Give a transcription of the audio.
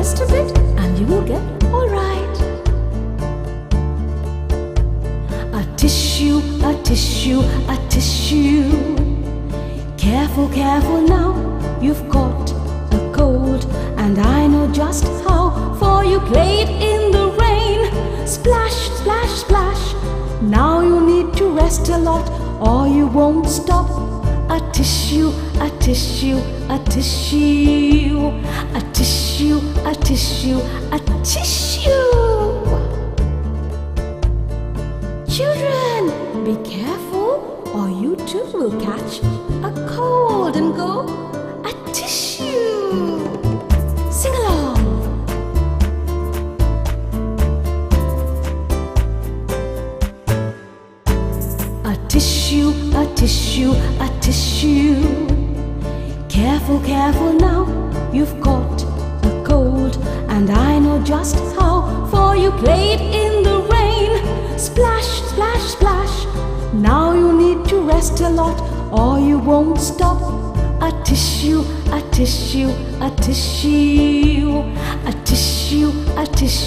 rest a bit and you will get alright. A tissue, a tissue, a tissue. Careful, careful now, you've got a cold, and I know just how, for you played in the rain. Splash, splash, splash. Now you need to rest a lot or you won't stop. A tissue, a tissue, a tissue. A tissue, a tissue, a tissue. Children, be careful or you too will catch a cold and go a tissue. Sing along. A tissue, a tissue, a tissue. Careful, careful now, you've got a cold, and I know just how, for you played in the rain. Splash, splash, splash. Now you need to rest a lot or you won't stop. A tissue, a tissue, a tissue. A tissue, a tissue.